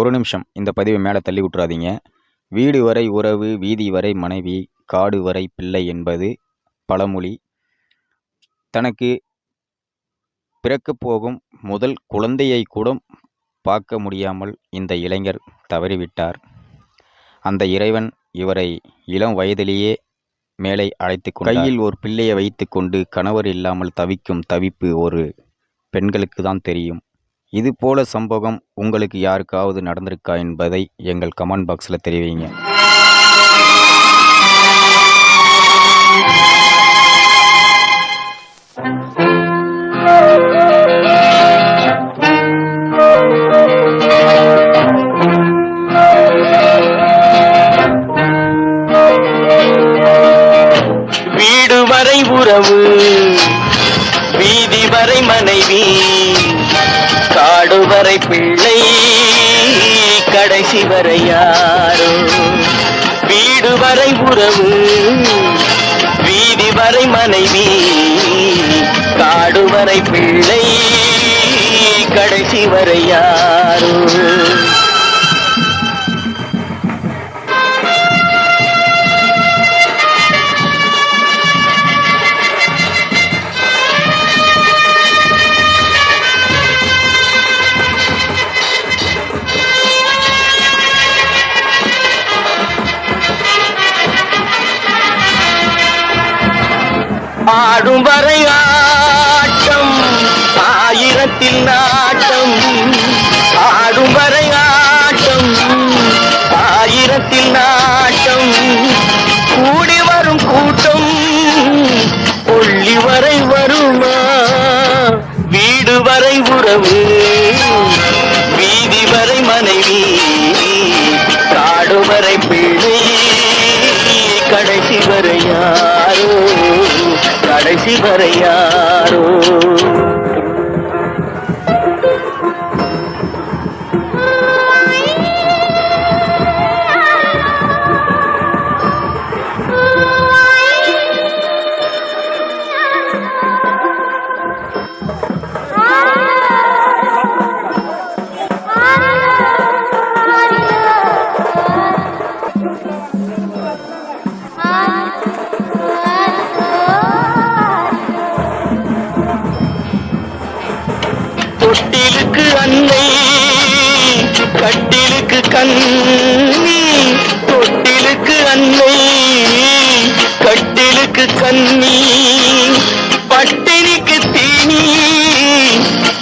ஒரு நிமிஷம் இந்த பதிவை மேலே தள்ளி விட்றாதீங்க. வீடு வரை உறவு, வீதி வரை மனைவி, காடு வரை பிள்ளை என்பது பழமொழி. தனக்கு பிறக்கப் போகும் முதல் குழந்தையை கூட பார்க்க முடியாமல் இந்த இளைஞர் தவறிவிட்டார். அந்த இறைவன் இவரை இளம் வயதிலேயே மேலே அழைத்து கொண்டார். கையில் ஒரு பிள்ளையை வைத்து கொண்டு கணவர் இல்லாமல் தவிக்கும் தவிப்பு ஒரு பெண்களுக்கு தான் தெரியும். இது போல சம்பவம் உங்களுக்கு யாருக்காவது நடந்திருக்கா என்பதை எங்கள் கமெண்ட் பாக்ஸில் தெரிவிங்க. வீடு வரை உறவு, வீதி வரை மனைவி, காடு வரை பிள்ளை, கடைசி வரை யாரோ. வீடு வரை உறவு, வீதி வரை மனைவி, காடு வரை பிள்ளை, கடைசி வரை யாரோ. ஆடும் வரை ஆட்டம், ஆயிரத்தில் நாட்டம். ஆடும் வரை ஆட்டம், ஆயிரத்தில் நாட்டம். கூடி வரும் கூட்டம் கொள்ளி வரை வருமா. வீடு வரை உறவு, வீதி வரை மனைவி, காடு வரை பிள்ளை, கடைசி வரை யாரோ, கடைசி வரை யாரோ. தொட்டிலுக்கு அன்னை, கட்டிலுக்கு கண்ணி. தொட்டிலுக்கு அன்னை, கட்டிலுக்கு கண்ணி. பட்டினிக்கு தீனி,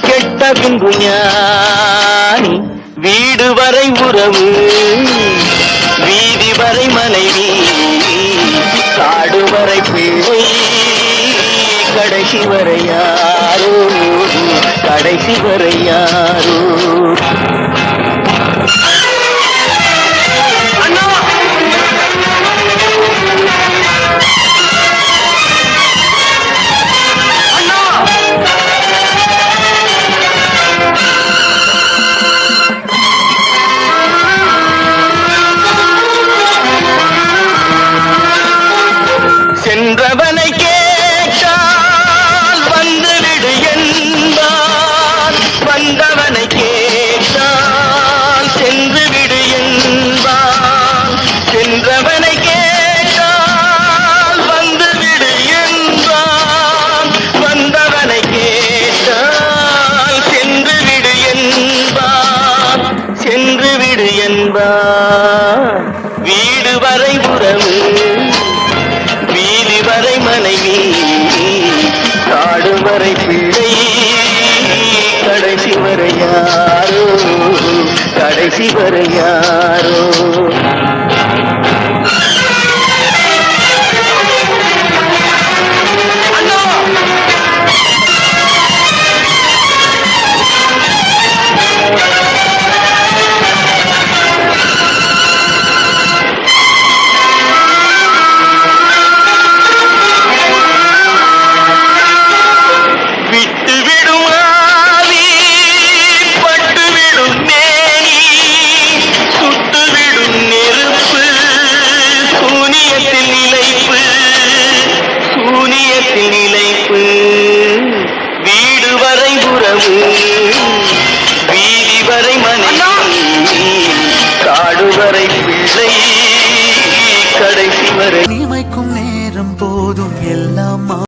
கெட்ட பின்பு ஞானி. வீடு வரை உறவு, வீதி வரை மனைவி, காடு வரை பிள்ளை, கடைசி வரை யாரோ, கடைசி வரை யாரோ. சென்றவனை கேட்டால் வந்துவிடு என்பார், வந்தவனை கேட்டால் சென்று விடு என்பார். சென்றவனை கேட்டால் வந்துவிடு என்பார், வந்தவனை கேட்டால் சென்று விடு என்பார், சென்று விடு என்பார். வீடு வரை உறவு, வீதி வரை மனைவி, காடு வரை பிள்ளை, கடைசி வரை யாரோ, கடைசி வரை யாரோ. சுட்டுவிடும் நெருப்பு, வரை பிள்ளை கடைசி வரை இமைக்கும் நேரம் போதும் எல்லாம்